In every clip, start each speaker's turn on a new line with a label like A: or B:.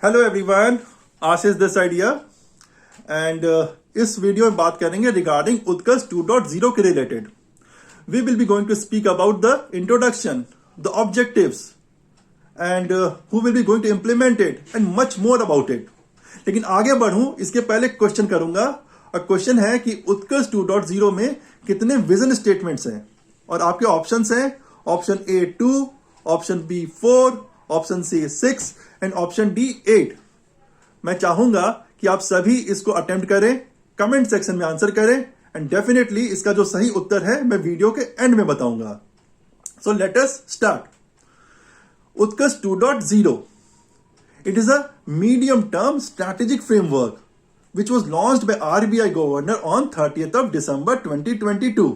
A: Hello everyone, Ashish this idea and इस video में बात करेंगे रिगार्डिंग उत्कर्ष 2.0 के रिलेटेड. We will be going to speak about the introduction, the objectives and who will be going to implement it and much more about it. लेकिन आगे बढ़ूं इसके पहले क्वेश्चन करूंगा. और क्वेश्चन है कि उत्कर्ष 2.0 में कितने विजन स्टेटमेंट्स हैं और आपके ऑप्शंस हैं option A 2, option B 4, option C 6 and option D 8. मैं चाहूंगा कि आप सभी इसको अटेम्प्ट करें, कमेंट सेक्शन में आंसर करें एंड डेफिनेटली इसका जो सही उत्तर है मैं वीडियो के एंड में बताऊंगा. So let us start. Utkarsh 2.0, it is a medium term strategic framework which was launched by RBI Governor on 30th of December 2022.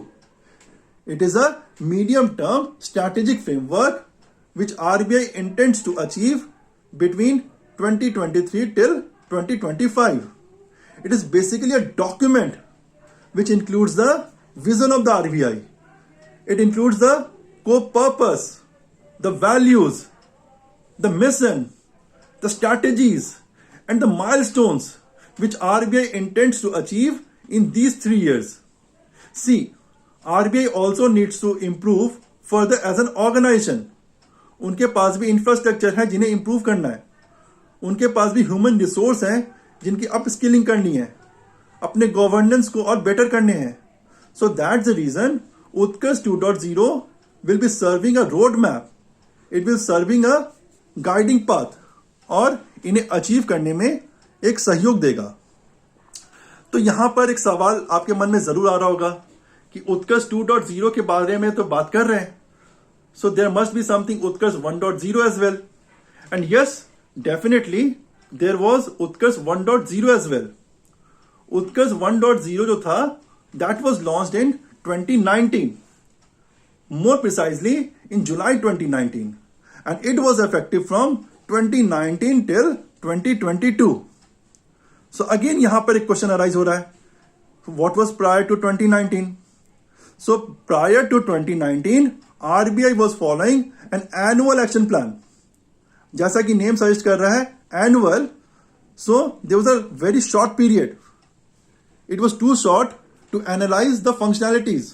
A: It is a medium term strategic framework which RBI intends to achieve between 2023 till 2025. It is basically a document which includes the vision of the RBI. It includes the core purpose, the values, the mission, the strategies and the milestones which RBI intends to achieve in these 3 years. See, RBI also needs to improve further as an organization. उनके पास भी infrastructure है जिन्हें improve करना है. उनके पास भी human resource हैं जिनकी अप स्किलिंग करनी है, अपने गवर्नेंस को और बेटर करने हैं. So that's the reason Utkarsh 2.0 will be serving a road map. It will serving a guiding path और इन्हें अचीव करने में एक सहयोग देगा. तो यहां पर एक सवाल आपके मन में जरूर आ रहा होगा कि उत्कर्ष 2.0 के बारे में तो बात कर रहे हैं, so there must be something Utkarsh 1.0 as well. And yes, definitely there was Utkarsh 1.0 as well. Utkarsh 1.0 जो था that was launched in 2019, more precisely in July 2019, and it was effective from 2019 till 2022. So again यहाँ पर एक question arise हो रहा है, what was prior to 2019? So prior to 2019 RBI was following an annual action plan. जैसा कि name suggest कर रहा है annual, so there was a very short period. It was too short to analyze the functionalities.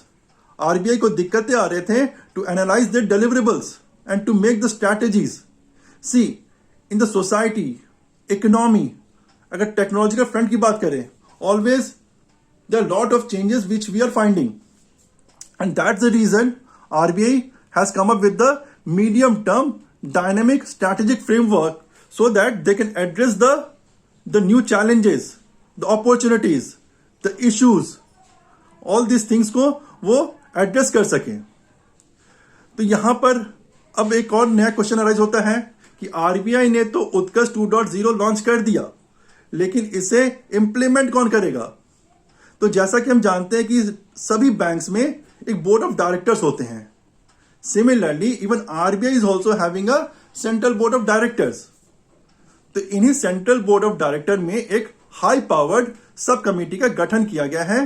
A: RBI को दिक्कतें आ रहे थे to analyze their deliverables and to make the strategies. See, in the society, economy, अगर technology का front की बात करें, always there are lot of changes which we are finding, and that's the reason RBI has come up with the medium-term dynamic strategic framework so that they can address the new challenges, the opportunities, the issues, all these things को वो address कर सकें. तो यहाँ पर अब एक और नया क्वेश्चन अराइज होता है कि RBI ने तो उत्कर्ष 2.0 लॉन्च कर दिया, लेकिन इसे इम्प्लीमेंट कौन करेगा? तो जैसा कि हम जानते हैं कि सभी बैंक्स में एक बोर्ड ऑफ डायरेक्टर्स होते हैं. Similarly even RBI is also having a central board of directors. तो इन्हीं सेंट्रल बोर्ड ऑफ डायरेक्टर में एक हाई पावर्ड सब कमेटी का गठन किया गया है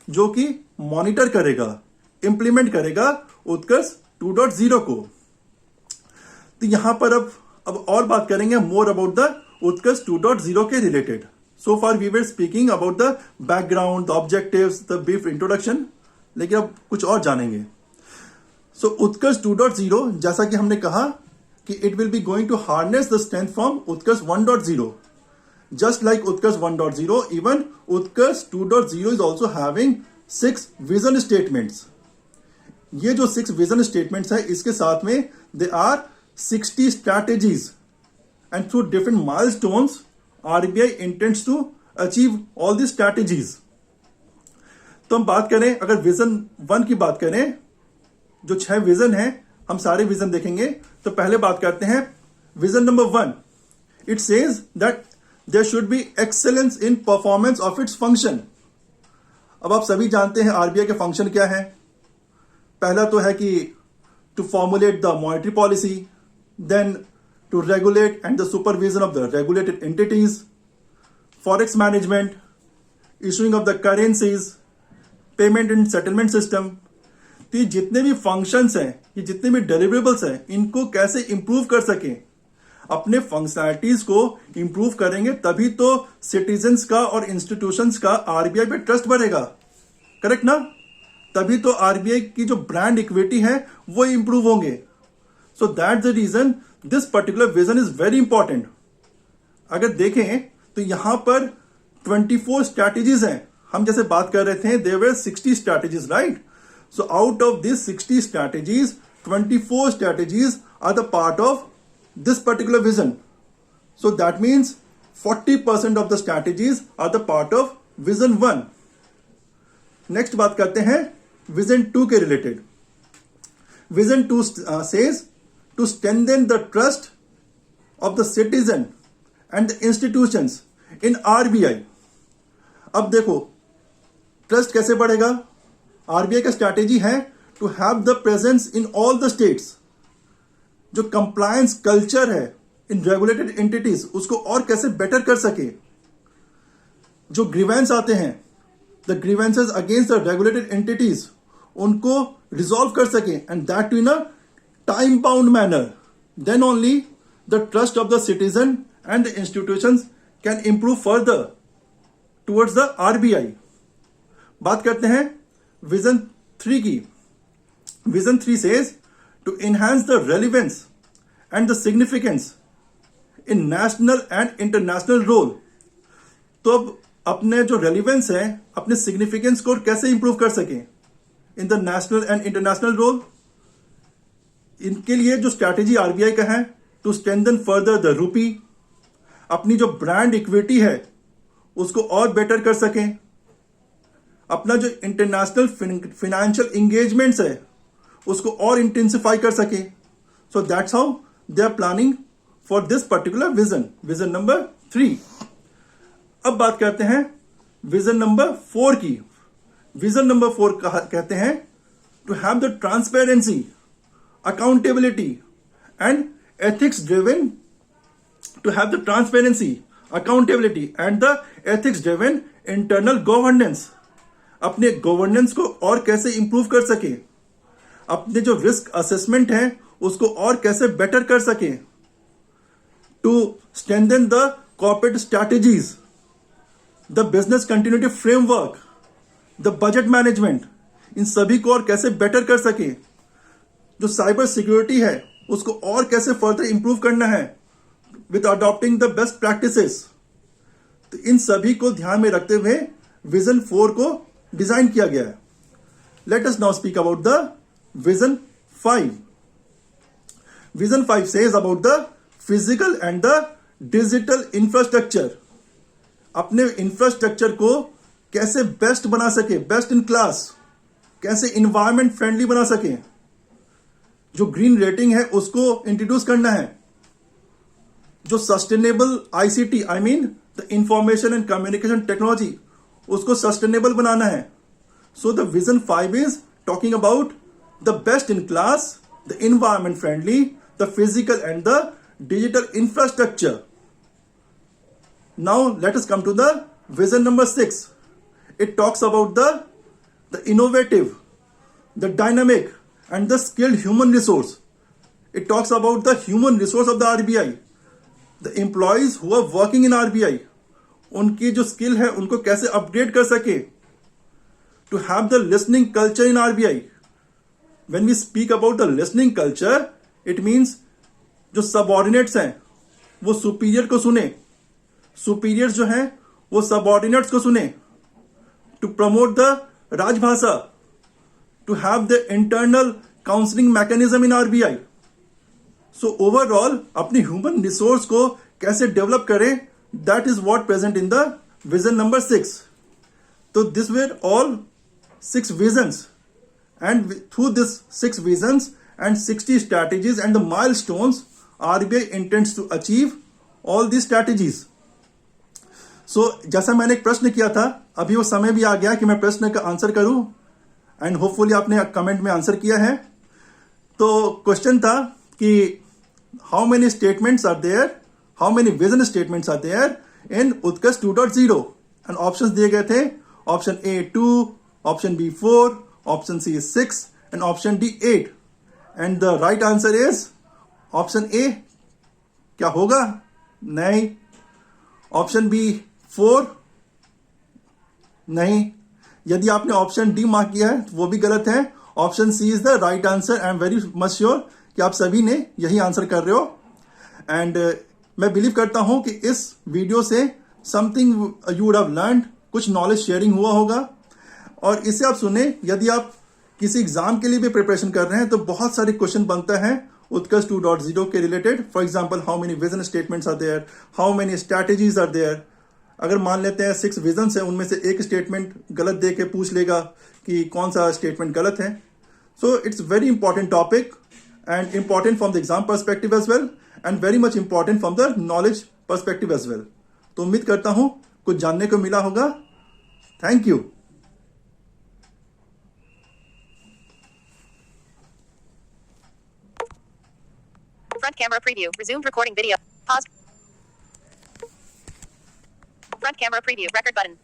A: जो कि मॉनिटर करेगा, इंप्लीमेंट करेगा उत्कर्ष 2.0 को. तो यहां पर अब और बात करेंगे मोर अबाउट द उत्कर्ष 2.0 के related. So far we were speaking about the background, the objectives, the brief introduction, लेकिन अब कुछ और जानेंगे. सो उत्कर्ष 2.0 जैसा कि हमने कहा कि it will be going to harness the strength from Utkarsh 1.0. Just like Utkarsh 1.0, even Utkarsh 2.0 is also having 6 vision statements. ये जो 6 विजन स्टेटमेंट्स है इसके साथ में they are 60 strategies and through different milestones RBI intends to achieve all the strategies. तो हम बात करें, अगर विजन 1 की बात करें, जो 6 विजन है, हम सारे विजन देखेंगे. तो पहले बात करते हैं vision number 1. It says that there should be excellence in performance of its function. अब आप सभी जानते हैं आरबीआई के फंक्शन क्या है. पहला तो है कि to formulate the monetary policy, then to regulate and the supervision of the regulated entities, forex management, issuing of the currencies, payment and settlement system. तो ये जितने भी फंक्शंस हैं, ये जितने भी डिलीवरेबल्स हैं, इनको कैसे इंप्रूव कर सकें. अपने फंक्शनैलिटीज को इंप्रूव करेंगे, तभी तो सिटीजन्स का और इंस्टीट्यूशंस का आरबीआई पे ट्रस्ट बढ़ेगा, करेक्ट ना? तभी तो आरबीआई की जो ब्रांड इक्विटी है वो इंप्रूव होंगे. So that's the reason this particular vision is very important. अगर देखें तो यहां पर 24 स्ट्रैटेजीज हैं. हम जैसे बात कर रहे थे there were 60 strategies, right? So out of this 60 strategies 24 strategies are the part of this particular vision. So that means 40% of the strategies are the part of vision 1. Next बात करते हैं vision 2 के related. Vision 2 says to strengthen the trust of the citizen and the institutions in RBI. अब देखो trust कैसे बढ़ेगा. RBI का strategy है to have the presence in all the states. जो कंप्लायंस कल्चर है इन रेगुलेटेड एंटिटीज उसको और कैसे बेटर कर सके. जो ग्रीवेंस आते हैं, the grievances against the regulated entities, उनको रिजॉल्व कर सके, and that in a time bound manner. Then only the trust of the citizen and the institutions can improve further towards the RBI. बात करते हैं vision 3 की. Vision 3 says to enhance the relevance and the significance in national and international role. तो अब अपने जो relevance है, अपने सिग्निफिकेंस को कैसे इंप्रूव कर सकें in the national and international role. इनके लिए जो स्ट्रैटेजी आरबीआई का है to strengthen further the rupee, अपनी जो ब्रांड इक्विटी है उसको और बेटर कर सकें, अपना जो इंटरनेशनल फाइनेंशियल एंगेजमेंट्स है उसको और इंटेंसिफाई कर सके. So that's how they are planning for this particular vision, vision number 3. अब बात करते हैं विजन नंबर 4 की. विजन नंबर 4 कहते हैं to have the transparency, accountability and ethics driven, to have the transparency, accountability and the ethics driven internal governance. अपने governance को और कैसे इंप्रूव कर सके, अपने जो रिस्क असेसमेंट है उसको और कैसे बेटर कर सके, to strengthen the corporate strategies, the business continuity framework, the budget management, इन सभी को और कैसे बेटर कर सके. जो साइबर सिक्योरिटी है उसको और कैसे फर्दर इंप्रूव करना है with adopting the best practices. तो इन सभी को ध्यान में रखते हुए विजन 4 को डिजाइन किया गया है. Let us now speak about the Vision 5. Vision 5 says about the physical and the digital infrastructure. अपने इंफ्रास्ट्रक्चर को कैसे बेस्ट बना सके, बेस्ट इन क्लास, कैसे इन्वायरमेंट फ्रेंडली बना सके. जो ग्रीन रेटिंग है उसको इंट्रोड्यूस करना है. जो sustainable ICT, I mean the information and communication technology, उसको सस्टेनेबल बनाना है. So the vision 5 is talking about the best in class, the environment friendly, the physical and the digital infrastructure. Now let us come to the vision number 6. It talks about the innovative, the dynamic and the skilled human resource. It talks about the human resource of the RBI. The employees who are working in RBI, उनकी जो skill है उनको कैसे upgrade कर सके. To have the listening culture in RBI. When we speak about the listening culture, it means जो subordinates हैं वो सुपीरियर को सुने, सुपीरियर्स जो हैं वो सबऑर्डिनेट्स को सुने. To promote the Rajbhasha, to have the internal counselling mechanism in RBI. So overall अपनी ह्यूमन रिसोर्स को कैसे डेवलप करें, that is what present in the vision number 6. तो this were all 6 visions. And through this 6 visions and 60 strategies and the milestones, RBI intends to achieve all these strategies. So, जैसा मैंने एक प्रश्न किया था, अभी वो समय भी आ गया कि मैं प्रश्न का आंसर करूं, एंड होपफुली आपने कमेंट में आंसर किया है. तो क्वेश्चन था कि how many statements are there, how many vision statements are there in Utkarsh 2.0, and options दिए गए थे. Option A 2, option B 4, option C is 6 and option D 8, and the right answer is option A. क्या होगा? नहीं। Option B 4, नहीं। यदि आपने option D mark किया है तो वो भी गलत है। Option C is the right answer. I am very much sure कि आप सभी ने यही आंसर कर रहे हो। एंड मैं बिलीव करता हूं कि इस वीडियो से something you would have learned, कुछ नॉलेज शेयरिंग हुआ होगा। और इसे आप सुने, यदि आप किसी एग्जाम के लिए भी प्रिपरेशन कर रहे हैं तो बहुत सारे क्वेश्चन बनता है उत्कर्ष 2.0 के related. For example, how many vision statements are there, how many strategies are there. अगर मान लेते हैं 6 विजन्स है, उनमें से एक स्टेटमेंट गलत दे के पूछ लेगा कि कौन सा स्टेटमेंट गलत है। So it's very important topic and important from the exam perspective as well and very much important from the knowledge perspective as well. तो उम्मीद करता हूं कुछ जानने को मिला होगा। Thank you.
B: Front camera preview. Resumed recording video. Pause. Front camera preview. Record button.